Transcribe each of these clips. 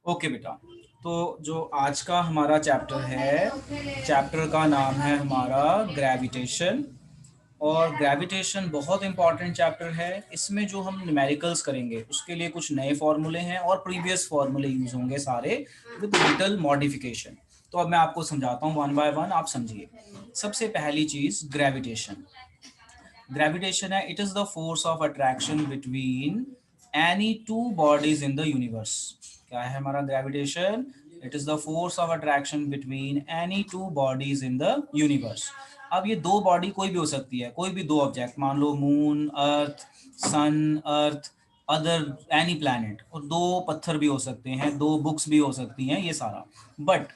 Okay बेटा, तो जो आज का हमारा चैप्टर है, चैप्टर का नाम है हमारा ग्रेविटेशन। और ग्रेविटेशन बहुत इंपॉर्टेंट चैप्टर है। इसमें जो हम न्यूमेरिकल्स करेंगे उसके लिए कुछ नए फॉर्मूले हैं और प्रीवियस फॉर्मूले यूज होंगे सारे विद लिटिल मॉडिफिकेशन। तो अब मैं आपको समझाता हूँ वन बाय वन, आप समझिए। सबसे पहली चीज ग्रेविटेशन। ग्रेविटेशन है, it is the force of attraction between any two bodies in the universe. क्या है हमारा gravitation? It is the force of attraction between any two bodies in the universe. अब ये दो बॉडी कोई भी हो सकती है, कोई भी दो ऑब्जेक्ट, मान लो मून, अर्थ, सन, अर्थ, अदर एनी प्लैनेट। और दो पत्थर भी हो सकते हैं, दो बुक्स भी हो सकती हैं, ये सारा। बट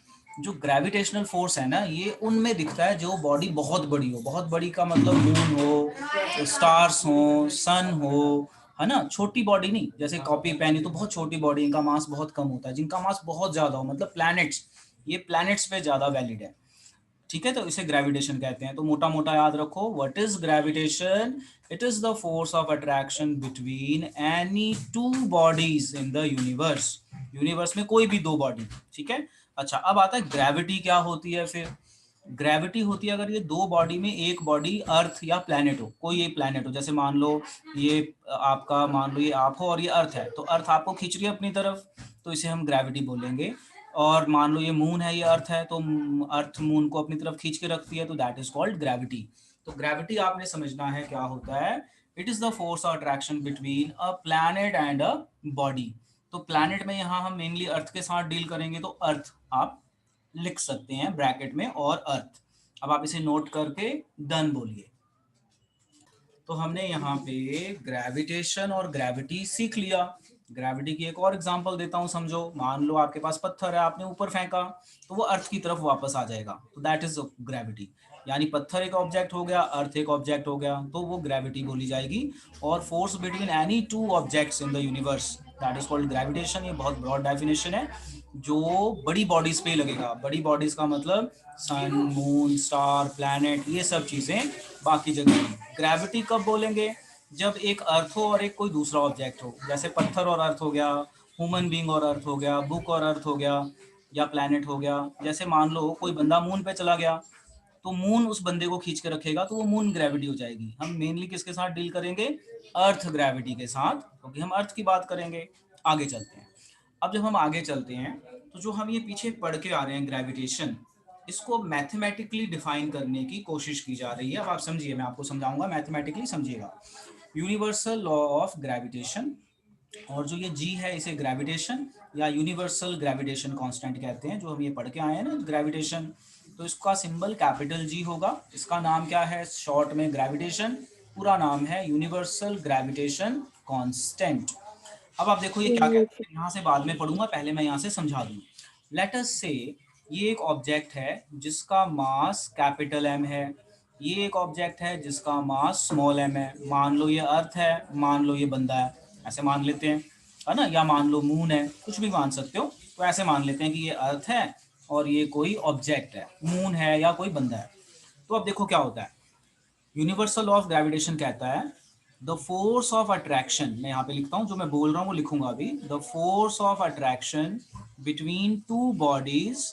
जो ग्रेविटेशनल फोर्स है ना, ये उनमें दिखता है जो बॉडी बहुत बड़ी हो। बहुत बड़ी का मतलब मून हो, स्टार्स हो, सन हो, है ना। छोटी बॉडी नहीं, जैसे कॉपी पेन, ये तो बहुत छोटी बॉडी, इनका मास बहुत कम होता है। जिनका मास बहुत ज्यादा हो, मतलब प्लैनेट्स, ये प्लैनेट्स पे ज्यादा वैलिड है। ठीक है, तो इसे ग्रेविटेशन कहते हैं। तो मोटा मोटा याद रखो, what is gravitation? It is the force of attraction between any two bodies in the universe. Universe में कोई भी दो बॉडी। ठीक है। अच्छा, अब आता है ग्रेविटी क्या होती है फिर। ग्रेविटी होती है अगर ये दो बॉडी में एक बॉडी अर्थ या प्लैनेट हो, कोई एक प्लैनेट हो। जैसे मान लो ये आपका, मान लो ये आप हो और ये अर्थ है, तो अर्थ आपको खींच रही है अपनी तरफ, तो इसे हम ग्रेविटी बोलेंगे। और मान लो ये मून है, ये अर्थ है, तो अर्थ मून को अपनी तरफ खींच के रखती है, तो दैट इज कॉल्ड ग्रेविटी। तो ग्रेविटी आपने समझना है क्या होता है। It is the force of attraction between a planet and a body. तो प्लैनेट में यहाँ हम मेनली अर्थ के साथ डील करेंगे, तो अर्थ आप लिख सकते हैं ब्रैकेट में, और अर्थ। अब आप इसे नोट करके डन बोलिए। तो हमने यहाँ पे ग्रेविटेशन और ग्रेविटी सीख लिया। ग्रेविटी की एक और एग्जांपल देता हूँ, समझो। मान लो आपके पास पत्थर है, आपने ऊपर फेंका, तो वो अर्थ की तरफ वापस आ जाएगा, तो दैट इज ग्रेविटी। यानी पत्थर एक ऑब्जेक्ट हो गया, अर्थ एक ऑब्जेक्ट हो गया, तो वो ग्रेविटी बोली जाएगी। और force between any two objects in the universe, that is called gravitation. ये बहुत ब्रॉड डेफिनेशन है, जो बड़ी बॉडीज पे लगेगा। बड़ी बॉडीज का मतलब सन, मून, स्टार, प्लैनेट, ये सब चीजें बाकी जगह। ग्रेविटी कब बोलेंगे? जब एक अर्थ हो और एक कोई दूसरा ऑब्जेक्ट हो। जैसे पत्थर और अर्थ हो गया, ह्यूमन बीइंग और अर्थ हो गया, बुक और अर्थ हो गया, या प्लैनेट हो गया। जैसे मान लो कोई बंदा मून पे चला गया, तो मून उस बंदे को खींच के रखेगा, तो वो मून ग्रेविटी हो जाएगी। हम मेनली किसके साथ डील करेंगे? अर्थ ग्रेविटी के साथ, क्योंकि हम अर्थ की बात करेंगे। आगे चलते हैं। अब जब हम आगे चलते हैं, तो जो हम ये पीछे पढ़ के आ रहे हैं ग्रेविटेशन, इसको मैथमेटिकली डिफाइन करने की कोशिश की जा रही है। अब आप समझिए, मैं आपको समझाऊंगा, मैथमेटिकली समझिएगा। यूनिवर्सल लॉ ऑफ ग्रेविटेशन, और जो ये जी है इसे ग्रेविटेशन या यूनिवर्सल ग्रेविटेशन कांस्टेंट कहते हैं, जो हम ये पढ़ के आए हैं ना ग्रेविटेशन। तो इसका सिंबल कैपिटल जी होगा। इसका नाम क्या है शॉर्ट में? ग्रेविटेशन। पूरा नाम है यूनिवर्सल ग्रेविटेशन कांस्टेंट। अब आप देखो ये क्या कहते हैं, यहाँ से बाद में पढ़ूंगा, पहले मैं यहाँ से समझा दूँ। लेट अस से ये एक ऑब्जेक्ट है जिसका मास कैपिटल एम है। ये एक ऑब्जेक्ट है जिसका मास स्मॉल एम है। मान लो ये अर्थ है, मान लो ये बंदा है, ऐसे मान लेते हैं, है ना। या मान लो मून है, कुछ भी मान सकते हो। तो ऐसे मान लेते हैं कि ये अर्थ है और ये कोई ऑब्जेक्ट है, मून है या कोई बंदा है। तो अब देखो क्या होता है। यूनिवर्सल लॉ ऑफ ग्रेविटेशन कहता है द फोर्स ऑफ अट्रैक्शन, मैं यहाँ पे लिखता हूँ, जो मैं बोल रहा हूँ वो लिखूंगा अभी। The force of attraction between two bodies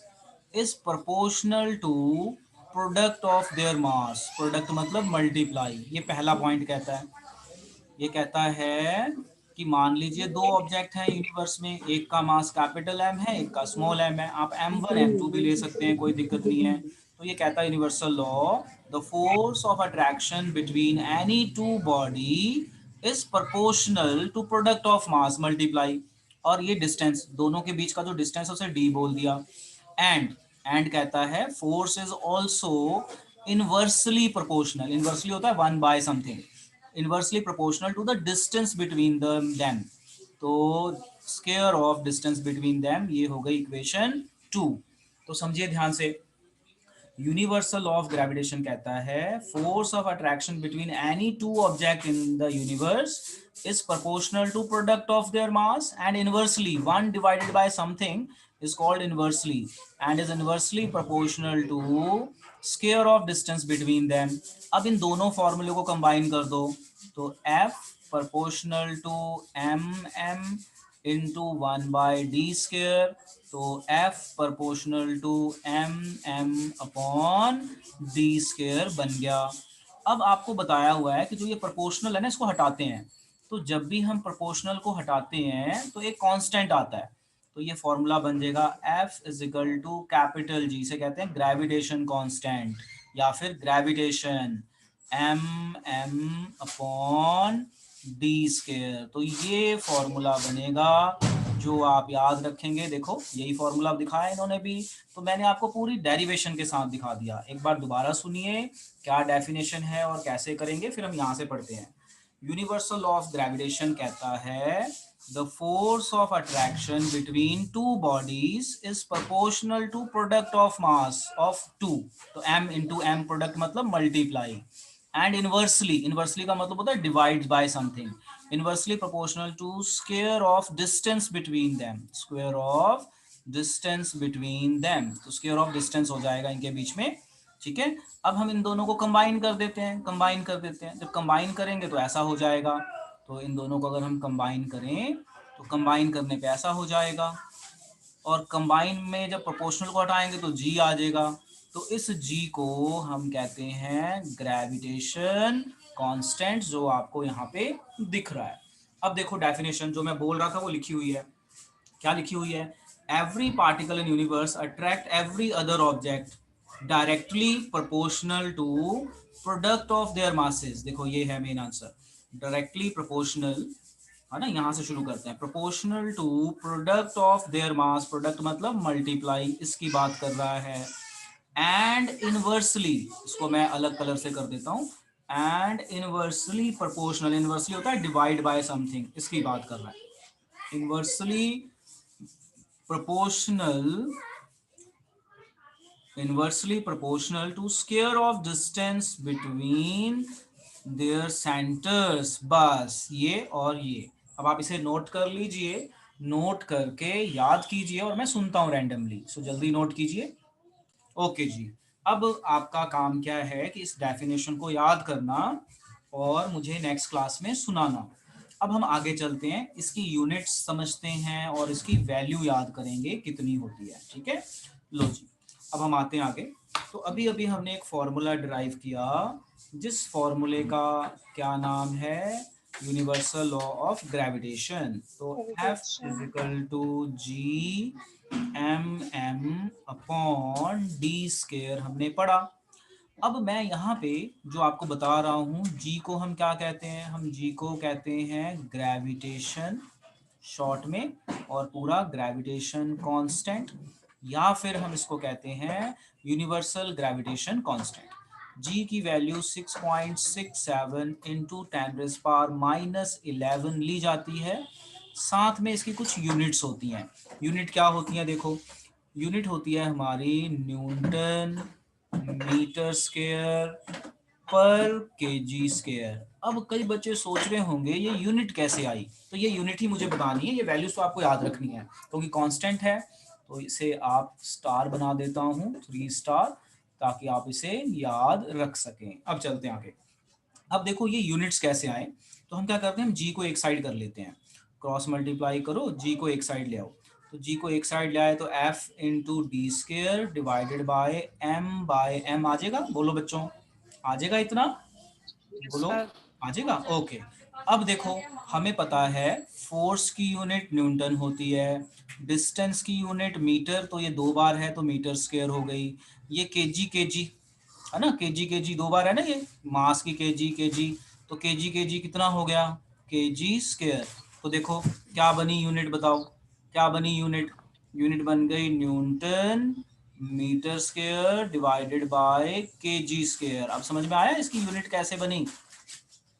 is proportional to product of their mass. Product मतलब मल्टीप्लाई, ये पहला पॉइंट कहता है। ये कहता है कि मान लीजिए दो ऑब्जेक्ट हैं यूनिवर्स में, एक का मास कैपिटल एम है, एक का स्मॉल एम है। आप M1 M2 भी ले सकते हैं, कोई दिक्कत नहीं है। तो ये कहता है universal law, the force of attraction between any two body is proportional to product of mass multiply. और ये डिस्टेंस, दोनों के बीच का जो डिस्टेंस है उसे d बोल दिया। एंड कहता है force is also inversely proportional. Inversely होता है 1/समथिंग, inversely proportional to the distance between them. तो square of distance between them, ये हो गई इक्वेशन 2। तो समझिए ध्यान से। यूनिवर्सल लॉ ऑफ ग्रेविटेशन कहता है force of attraction between any to object in the universe is proportional to product of their mass, and inversely 1 divided by something is called inversely, and is inversely proportional to square of distance between them. अब इन दोनों फॉर्मूले को combine कर दो, तो F proportional to m m into 1/d²। तो F proportional to m upon d² बन गया। अब आपको बताया हुआ है कि जो ये प्रोपोर्शनल है ना, इसको हटाते हैं। तो जब भी हम प्रोपोर्शनल को हटाते हैं तो एक कांस्टेंट आता है। तो ये फॉर्मूला बन जाएगा F is equal to capital G से कहते हैं ग्रेविटेशन कांस्टेंट या फिर ग्रेविटेशन m अपॉन d²। तो ये फॉर्मूला बनेगा जो आप याद रखेंगे। देखो यही फॉर्मूला दिखाया इन्होंने भी, तो मैंने आपको पूरी डेरिवेशन के साथ दिखा दिया। एक बार दोबारा सुनिए क्या डेफिनेशन है और कैसे करेंगे, फिर हम यहाँ से पढ़ते हैं। यूनिवर्सल लॉ ऑफ ग्रेविटेशन कहता है the force of attraction between two bodies is proportional to product of mass of two. तो m इंटू एम, प्रोडक्ट मतलब मल्टीप्लाई, एंड इनवर्सली का मतलब होता है divide by something, inversely proportional to square of distance between them, square of distance between them. तो square of distance हो जाएगा इनके बीच में, ठीक है। अब हम इन दोनों को कंबाइन कर देते हैं, जब कंबाइन करेंगे तो ऐसा हो जाएगा। तो इन दोनों को अगर हम कंबाइन करें तो कंबाइन करने पे ऐसा हो जाएगा, और कंबाइन में जब प्रोपोर्शनल को हटाएंगे तो जी आ जाएगा। तो इस जी को हम कहते हैं ग्रेविटेशन कांस्टेंट, जो आपको यहाँ पे दिख रहा है। अब देखो डेफिनेशन जो मैं बोल रहा था वो लिखी हुई है। क्या लिखी हुई है? Every particle in universe attract every other object directly proportional to product of their masses. देखो ये है मेन आंसर, डायरेक्टली प्रोपोर्शनल है ना। यहाँ से शुरू करते हैं, proportional to product of their mass, product मतलब मल्टीप्लाई, इसकी बात कर रहा है। एंड इनवर्सली, इसको मैं अलग कलर से कर देता हूँ, एंड इनवर्सली प्रोपोर्शनल, इनवर्सली होता है डिवाइड बाय समथिंग, इसकी बात कर रहा है। Inversely proportional, inversely proportional to square of distance between their centers। बस ये और ये। अब आप इसे नोट कर लीजिए, नोट करके याद कीजिए, और मैं सुनता हूँ रैंडमली, सो जल्दी नोट कीजिए। ओके जी, अब आपका काम क्या है कि इस डेफिनेशन को याद करना और मुझे नेक्स्ट क्लास में सुनाना। अब हम आगे चलते हैं, इसकी यूनिट्स समझते हैं और इसकी वैल्यू याद करेंगे कितनी होती है, ठीक है। लो जी, अब हम आते हैं आगे। तो अभी अभी हमने एक फॉर्मूला डिराइव किया, जिस फॉर्मूले का क्या नाम है? Universal law of gravitation. तो F is equal to G m upon d² हमने पढ़ा। अब मैं यहाँ पे जो आपको बता रहा हूँ, जी को हम क्या कहते हैं? हम जी को कहते हैं ग्रेविटेशन शॉर्ट में, और पूरा ग्रेविटेशन कांस्टेंट, या फिर हम इसको कहते हैं यूनिवर्सल ग्रेविटेशन कांस्टेंट। जी की वैल्यू 6.67 इंटू 10⁻⁻11 ली जाती है। साथ में इसकी कुछ यूनिट्स होती हैं। यूनिट क्या होती हैं? देखो, यूनिट होती है हमारी न्यूटन मीटर स्क्वायर पर केजी स्क्वायर। अब कई बच्चे सोच रहे होंगे ये यूनिट कैसे आई, तो ये यूनिट ही मुझे बतानी है, ये वैल्यूज तो आपको याद रखनी है क्योंकि कांस्टेंट है। तो इसे आप स्टार बना देता हूँ, 3 स्टार, ताकि आप इसे याद रख सकें। अब चलते हैं आगे। अब देखो ये यूनिट्स कैसे आए, तो हम क्या करते हैं, हम जी को एक साइड कर लेते हैं, क्रॉस मल्टीप्लाई करो, जी को एक साइड ले आओ। तो जी को एक साइड ले आए तो F into d² divided by M आ जाएगा। बोलो बच्चों, आ जाएगा इतना? बोलो, आ जाएगा। ओके, अब देखो हमें पता है फोर्स की यूनिट न्यूटन होती है, डिस्टेंस की यूनिट मीटर, तो ये 2 बार है तो मीटर स्क्वायर हो गई। ये केजी है ना, केजी 2 बार है ना, ये मास की केजी, तो केजी कितना हो गया? KG square. तो देखो क्या बनी यूनिट, बताओ क्या बनी यूनिट? यूनिट बन गई newton metre square divided by KG square. अब समझ में आया इसकी यूनिट कैसे बनी?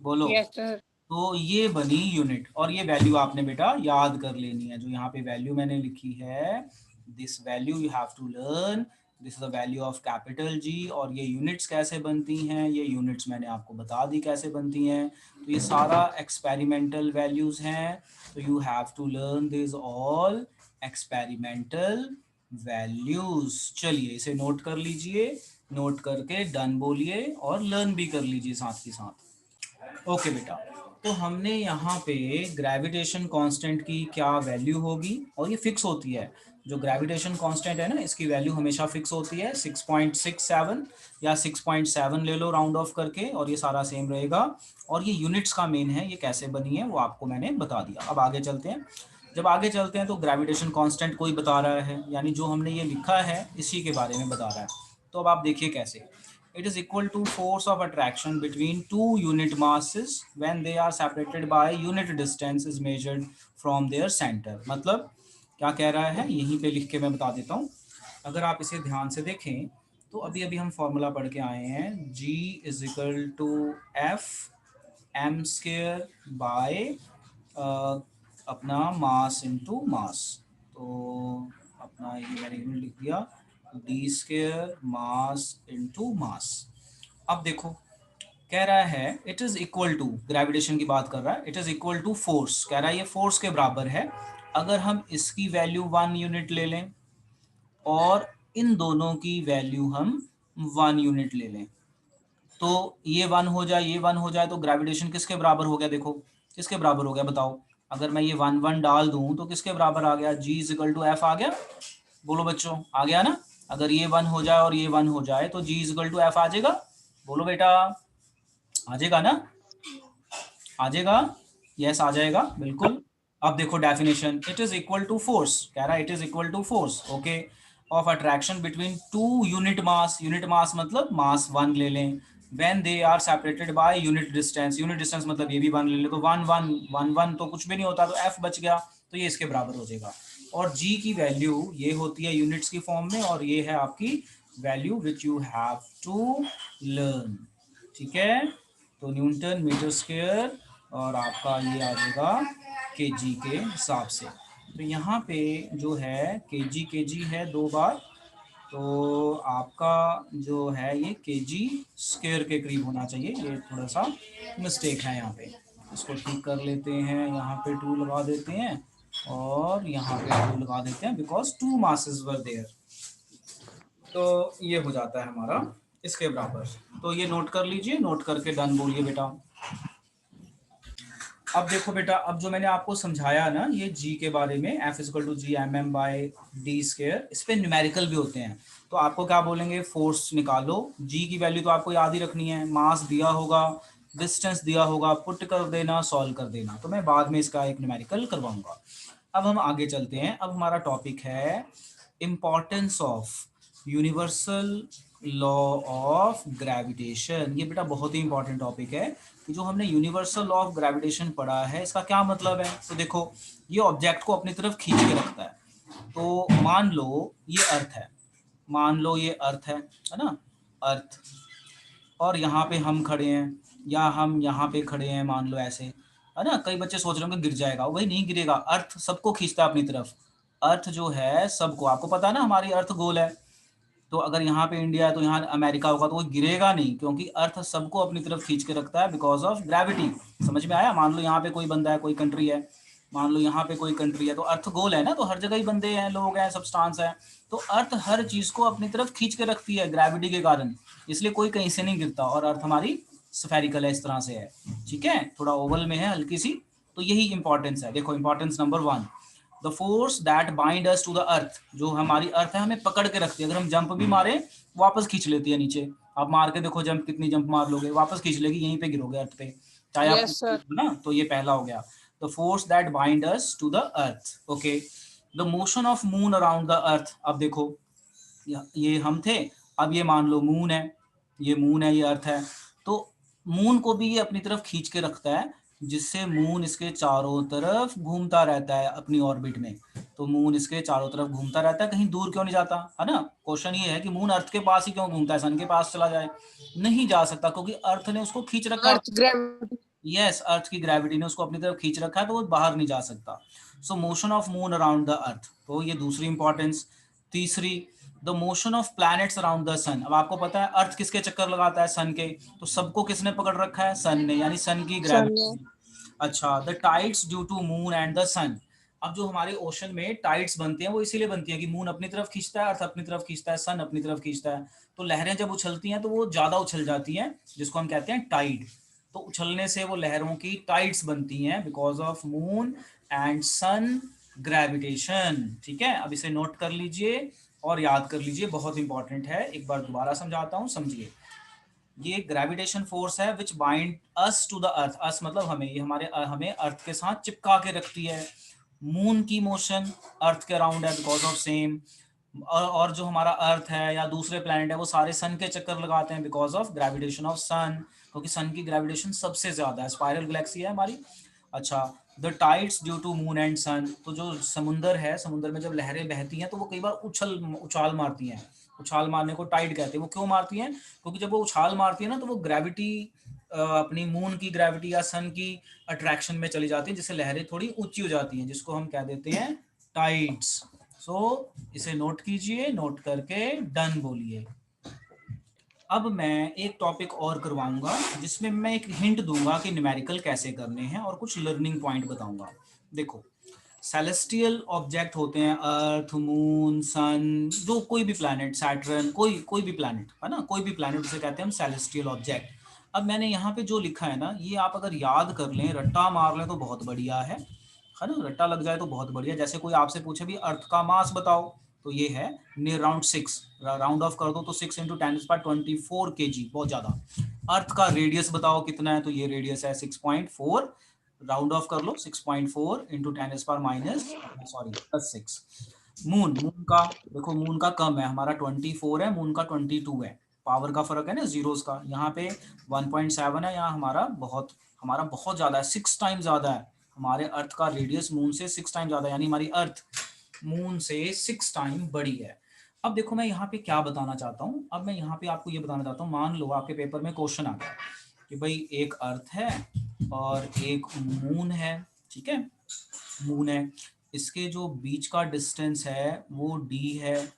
बोलो। Yes sir. तो ये बनी यूनिट, और ये वैल्यू आपने बेटा याद कर लेनी है। जो यहाँ पे वैल्यू मैंने लिखी है, this value you have to learn, this is the value of capital G. और ये यूनिट्स कैसे बनती हैं, ये यूनिट्स मैंने आपको बता दी कैसे बनती हैं। तो ये सारा एक्सपेरिमेंटल वैल्यूज हैं, तो you have to learn this all experimental values. चलिए इसे नोट कर लीजिए, नोट करके डन बोलिए और लर्न भी कर लीजिए साथ के साथ। ओके बेटा, तो हमने यहाँ पे ग्रेविटेशन कांस्टेंट की क्या वैल्यू होगी, और ये फिक्स होती है, जो ग्रेविटेशन कांस्टेंट है ना इसकी वैल्यू हमेशा फिक्स होती है 6.67 या 6.7 ले लो राउंड ऑफ करके, और ये सारा सेम रहेगा। और ये यूनिट्स का मेन है, ये कैसे बनी है वो आपको मैंने बता दिया। अब आगे चलते हैं। जब आगे चलते हैं तो ग्रेविटेशन कांस्टेंट कोई बता रहा है, यानी जो हमने ये लिखा है इसी के बारे में बता रहा है। तो अब आप देखिए कैसे, it is equal to force of attraction between two unit masses when they are separated by unit distance is measured from their center। मतलब क्या कह रहा है, यहीं पे लिख के मैं बता देता हूँ। अगर आप इसे ध्यान से देखें तो अभी अभी हम फॉर्मूला पढ़ के आए हैं, G is equal to F M square by अपना मास इनटू मास। तो अपना ये मैंने यूनिट लिख दिया, D square mass into mass. अब देखो कह रहा है it is equal to, gravitation की बात कर रहा है, it is equal to force, कह रहा है ये फोर्स के बराबर है। अगर हम इसकी वैल्यू 1 यूनिट ले लें और इन दोनों की वैल्यू हम 1 यूनिट ले लें, तो ये 1 हो जाए, ये 1 हो जाए, तो ग्रेविटेशन किसके बराबर हो गया, देखो किसके बराबर हो गया बताओ। अगर मैं ये 1 डाल दूं तो किसके बराबर आ गया, G is equal to F आ गया। बोलो बच्चों, आ गया ना। अगर ये 1 हो जाए और ये 1 हो जाए तो G is equal to F आ जाएगा। बोलो बेटा, आ जाएगा ना, आ जाएगा, यस आ जाएगा बिल्कुल। अब देखो definition, it is equal to force, कह रहा है it is equal to force okay of attraction between two unit mass, unit mass मतलब मास 1 ले लें, when they are separated by unit distance, unit distance मतलब ये भी 1 ले ले, तो 1 1 1 1 तो कुछ भी नहीं होता, तो एफ बच गया, तो ये इसके बराबर हो जाएगा। और जी की वैल्यू ये होती है यूनिट्स की फॉर्म में, और ये है आपकी value which you have to learn, ठीक है। तो न्यूटन मीटर स्क्वायर और आपका ये आ जाएगा केजी के हिसाब से। तो यहाँ पे जो है केजी है 2 बार, तो आपका जो है ये केजी स्क्वायर के करीब होना चाहिए, ये थोड़ा सा मिस्टेक है यहाँ पे, इसको ठीक कर लेते हैं, यहाँ पे 2 लगा देते हैं और यहाँ पे 2 लगा देते हैं, बिकॉज 2 मासेस वर देयर, तो ये हो जाता है हमारा इसके बराबर। तो ये नोट कर लीजिए, नोट करके डन बोलिए बेटा। अब देखो बेटा, अब जो मैंने आपको समझाया ना ये जी के बारे में, F is equal to G M M by D square, इस पे न्यूमेरिकल भी होते हैं, तो आपको क्या बोलेंगे, फोर्स निकालो, जी की वैल्यू तो आपको याद ही रखनी है, मास दिया होगा, डिस्टेंस दिया होगा, पुट कर देना, सॉल्व कर देना, तो मैं बाद में इसका एक न्यूमेरिकल करवाऊंगा। अब हम आगे चलते हैं। अब हमारा टॉपिक है importance of universal law of gravitation. ये बेटा बहुत ही इंपॉर्टेंट टॉपिक है कि जो हमने यूनिवर्सल लॉ ऑफ ग्रेविटेशन पढ़ा है इसका क्या मतलब है। तो देखो ये ऑब्जेक्ट को अपनी तरफ खींच के रखता है, तो मान लो ये अर्थ है, मान लो ये अर्थ है ना, अर्थ, और यहाँ पे हम खड़े हैं या हम यहाँ पे खड़े हैं, मान लो ऐसे, है ना। कई बच्चे सोच रहे होंगे गिर जाएगा, वही नहीं गिरेगा, अर्थ सबको खींचता है अपनी तरफ, अर्थ जो है सबको, आपको पता है ना हमारी अर्थ गोल है, तो अगर यहाँ पे इंडिया है तो यहाँ अमेरिका होगा, तो वो गिरेगा नहीं, क्योंकि अर्थ सबको अपनी तरफ खींच के रखता है बिकॉज ऑफ ग्रेविटी। समझ में आया। मान लो यहाँ पे कोई बंदा है, कोई कंट्री है, मान लो यहाँ पे कोई कंट्री है, तो अर्थ गोल है ना, तो हर जगह ही बंदे हैं, लोग हैं, सब्सटेंस है, तो अर्थ हर चीज को अपनी तरफ खींच के रखती है ग्रेविटी के कारण, इसलिए कोई कहीं से नहीं गिरता, और अर्थ हमारी स्फेरिकल है, इस तरह से है, ठीक है, थोड़ा ओवल में है हल्की सी, तो यही इंपॉर्टेंस है। देखो importance number 1, the force that bind us to the earth, जो हमारी अर्थ है हमें पकड़ के रखती है, अगर हम जंप भी मारे वापस खींच लेती है नीचे, आप मार के देखो जंप, कितनी जंप मार लोगे वापस खींच लेगी, यहीं पे गिरोगे अर्थ पे, चाहे आप ना। तो ये पहला हो गया, the force that bind us to the earth okay. The motion of moon around the earth, अब देखो ये हम थे, अब ये मान लो मून है, ये मून है, ये अर्थ है, तो मून को भी ये अपनी तरफ खींच के रखता है, जिससे मून इसके चारों तरफ घूमता रहता है अपनी ऑर्बिट में, तो मून इसके चारों तरफ घूमता रहता है, कहीं दूर क्यों नहीं जाता, है ना। क्वेश्चन ये है कि मून अर्थ के पास ही क्यों घूमता है, सन के पास चला जाए, नहीं जा सकता, क्योंकि अर्थ ने उसको खींच रखा है, यस अर्थ की ग्रेविटी ने उसको अपनी तरफ खींच रखा है, तो वो बाहर नहीं जा सकता। So motion of moon around the earth, तो ये दूसरी इंपॉर्टेंस। तीसरी, the motion of planets around the sun, अब आपको पता है अर्थ किसके चक्कर लगाता है, सन के, तो सबको किसने पकड़ रखा है, सन ने, यानी सन की ग्रेविटी। अच्छा, the tides due to moon and the sun, अब जो हमारे ओशन में टाइड्स बनते हैं वो इसीलिए बनती है कि मून अपनी तरफ खींचता है, अर्थ अपनी तरफ खींचता है, सन अपनी तरफ खींचता है, तो लहरें जब उछलती हैं तो वो ज्यादा उछल जाती हैं, जिसको हम कहते हैं टाइड, तो उछलने से वो लहरों की टाइड्स बनती हैं because of moon and sun gravitation. ठीक है, अब इसे नोट कर लीजिए और याद कर लीजिए, बहुत इंपॉर्टेंट है। एक बार दोबारा समझाता हूँ, समझिए। ये ग्रेविटेशन फोर्स है which bind us to the earth. Us मतलब हमें, ये हमें अर्थ के साथ चिपका के रखती है। मून की मोशन अर्थ के अराउंड है बिकॉज ऑफ सेम। और जो हमारा अर्थ है या दूसरे प्लैनेट है वो सारे सन के चक्कर लगाते हैं बिकॉज ऑफ ग्रेविटेशन ऑफ सन, क्योंकि सन की ग्रेविटेशन सबसे ज्यादा है। स्पाइरल गैलेक्सी है हमारी। अच्छा, the tides due to moon and sun, तो जो समुंदर है, समुंदर में जब लहरें बहती हैं तो वो कई बार उछाल मारती हैं। उछाल मारने को टाइड कहते हैं। वो क्यों मारती हैं? क्योंकि जब वो उछाल मारती है ना तो वो ग्रेविटी, अपनी मून की ग्रेविटी या सन की अट्रैक्शन में चली जाती है, जिससे लहरें थोड़ी ऊंची हो जाती हैं, जिसको हम कह देते हैं टाइड्स। सो इसे नोट कीजिए, नोट करके डन बोलिए। अब मैं एक टॉपिक और करवाऊंगा जिसमें मैं एक हिंट दूंगा कि न्यूमेरिकल कैसे करने हैं और कुछ लर्निंग पॉइंट बताऊंगा। देखो, सेलेस्टियल ऑब्जेक्ट होते हैं अर्थ, मून, सन, जो कोई भी प्लैनेट, सैटर्न, कोई भी प्लैनेट है ना, कोई भी प्लैनेट उसे कहते हैं हम सेलेस्टियल ऑब्जेक्ट। अब मैंने यहाँ पे जो लिखा है ना, ये आप अगर याद कर लें, रट्टा मार लें तो बहुत बढ़िया है ना, रट्टा लग जाए तो बहुत बढ़िया। जैसे कोई आपसे पूछे भी अर्थ का मास बताओ, तो ये है नियर राउंड 6, राउंड ऑफ कर दो तो 6 इंटू 10⁻24 kg, बहुत ज्यादा। अर्थ का रेडियस बताओ कितना है, तो ये रेडियस है 6.4, राउंड ऑफ कर लो 6.4 इंटू 10⁻⁻6। मून का देखो, मून का कम है, हमारा 24 है, मून का 22 है। पावर का फर्क है ना, जीरोस का। यहाँ पे 1.7 है, यहाँ हमारा बहुत ज्यादा है, 6 टाइम ज्यादा है। हमारे अर्थ का रेडियस मून से 6 टाइम ज्यादा है, यानी हमारी अर्थ मून से 6 टाइम बड़ी है। अब देखो, मैं यहाँ पे क्या बताना चाहता हूँ, अब मैं यहाँ पे आपको ये बताना चाहता हूँ, मान लो आपके पेपर में क्वेश्चन आता है कि भाई एक अर्थ है और एक मून है। ठीक है, मून है, इसके जो बीच का डिस्टेंस है वो d है।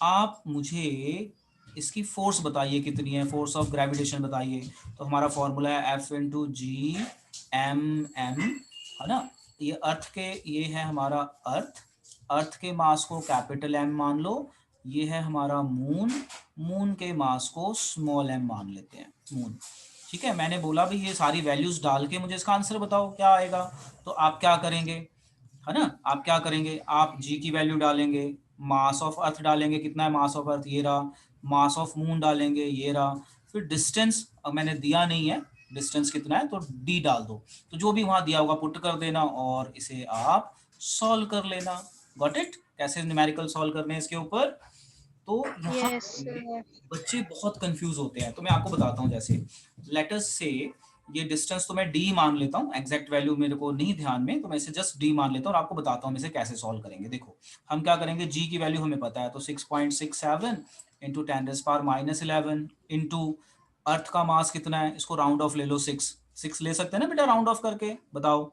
आप मुझे इसकी फोर्स बताइए कितनी है, फोर्स ऑफ ग्रेविटेशन बताइए। तो हमारा फॉर्मूला है F × G m m, है ना। ये अर्थ के, ये है हमारा अर्थ, अर्थ के मास को कैपिटल M मान लो। ये है हमारा मून, मून के मास को स्मॉल m मान लेते हैं, मून। ठीक है, मैंने बोला भी ये सारी वैल्यूज डाल के मुझे इसका आंसर बताओ क्या आएगा। तो आप क्या करेंगे, है ना, आप क्या करेंगे, आप जी की वैल्यू डालेंगे, मास ऑफ अर्थ डालेंगे, कितना है मास ऑफ अर्थ, ये रहा। मास ऑफ मून डालेंगे, ये रहा। फिर डिस्टेंस, अब मैंने दिया नहीं है डिस्टेंस कितना है, तो डी डाल दो। तो जो भी वहां दिया होगा पुट कर देना और इसे आप सॉल्व कर लेना। Got it? कैसे न्यूमेरिकल सॉल्व करने हैं इसके ऊपर। तो यहाँ Yes, sir. बच्चे बहुत कंफ्यूज होते हैं, तो मैं आपको बताता हूँ। जैसे लेटस से ये डिस्टेंस तो मैं डी मान लेता हूँ, एग्जैक्ट वैल्यू मेरे को नहीं ध्यान में, तो मैं इसे जस्ट डी मान लेता हूँ और आपको बताता हूँ इसे कैसे सॉल्व करेंगे। देखो, हम क्या करेंगे, जी की वैल्यू हमें पता है, तो 6.67 इंटू 10⁻11 इंटू अर्थ का मास कितना है, इसको राउंड ऑफ ले लो, 6 ले सकते हैं ना बेटा, राउंड ऑफ करके बताओ,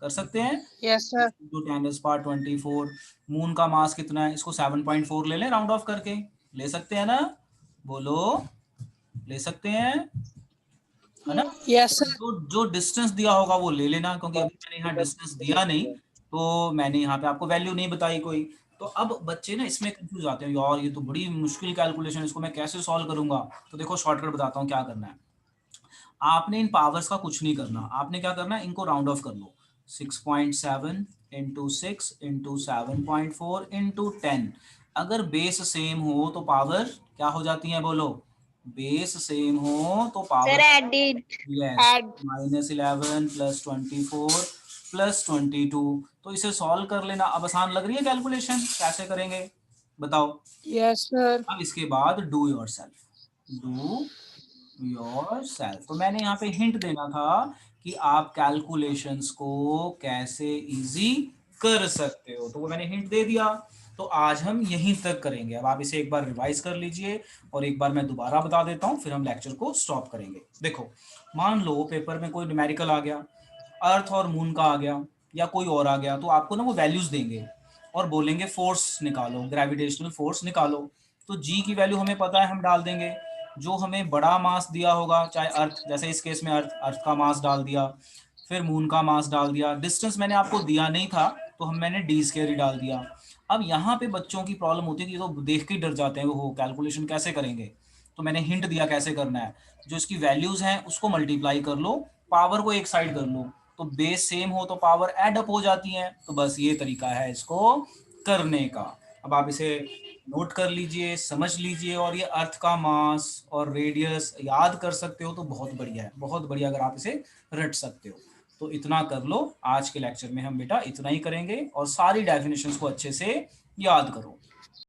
कर सकते हैं। Yes, sir. इंटू 10⁻24। मून का मास कितना है, इसको 7.4 ले लें राउंड ऑफ करके, ले सकते हैं ना, बोलो, ले सकते हैं, है ना। Yes, sir. जो जो डिस्टेंस दिया होगा वो ले लेना, क्योंकि अभी मैंने यहाँ डिस्टेंस दिया नहीं, तो मैंने यहाँ पे आपको वैल्यू नहीं बताई कोई। तो अब बच्चे ना इसमें कंफ्यूज आते हैं, यार ये तो बड़ी मुश्किल कैलकुलेशन, इसको मैं कैसे सॉल्व करूंगा। तो देखो, शॉर्टकट बताता हूँ क्या करना है। आपने इन पावर्स का कुछ नहीं करना, आपने क्या करना है, इनको राउंड ऑफ कर लो। 6.7 इंटू 6 इंटू 7.4 इंटू 10। अगर बेस सेम हो तो पावर क्या हो जाती है, बोलो, बेस सेम हो तो Sir, power, add it. Yes, Add. -11 + 24 + 22। तो इसे सॉल्व कर लेना। अब आसान लग रही है कैलकुलेशन, कैसे करेंगे बताओ। Yes, sir. अब इसके बाद do your self, do yourself. तो मैंने यहाँ पे हिंट देना था कि आप कैलकुलेशंस को कैसे इजी कर सकते हो, तो वो मैंने हिंट दे दिया। तो आज हम यहीं तक करेंगे। अब आप इसे एक बार रिवाइज कर लीजिए और एक बार मैं दोबारा बता देता हूँ, फिर हम लेक्चर को स्टॉप करेंगे। देखो, मान लो पेपर में कोई न्यूमेरिकल आ गया, अर्थ और मून का आ गया या कोई और आ गया, तो आपको ना वो वैल्यूज देंगे और बोलेंगे फोर्स निकालो, ग्रेविटेशनल फोर्स निकालो। तो जी की वैल्यू हमें पता है, हम डाल देंगे। जो हमें बड़ा मास दिया होगा, चाहे अर्थ, जैसे इस केस में अर्थ, अर्थ का मास डाल दिया, फिर मून का मास डाल दिया। डिस्टेंस मैंने आपको दिया नहीं था तो मैंने डी स्क्वायर ही डाल दिया। अब यहाँ पे बच्चों की प्रॉब्लम होती है कि तो देख के डर जाते हैं, वो कैलकुलेशन कैसे करेंगे। तो मैंने हिंट दिया कैसे करना है, जो इसकी वैल्यूज हैं उसको मल्टीप्लाई कर लो पावर को एक साइड कर लो, तो बेस सेम हो तो पावर ऐड अप हो जाती है। तो बस ये तरीका है इसको करने का। अब आप इसे नोट कर लीजिए, समझ लीजिए, और ये अर्थ का मास और रेडियस याद कर सकते हो तो बहुत बढ़िया है, बहुत बढ़िया अगर आप इसे रट सकते हो। तो इतना कर लो, आज के लेक्चर में हम बेटा इतना ही करेंगे, और सारी डेफिनेशंस को अच्छे से याद करो।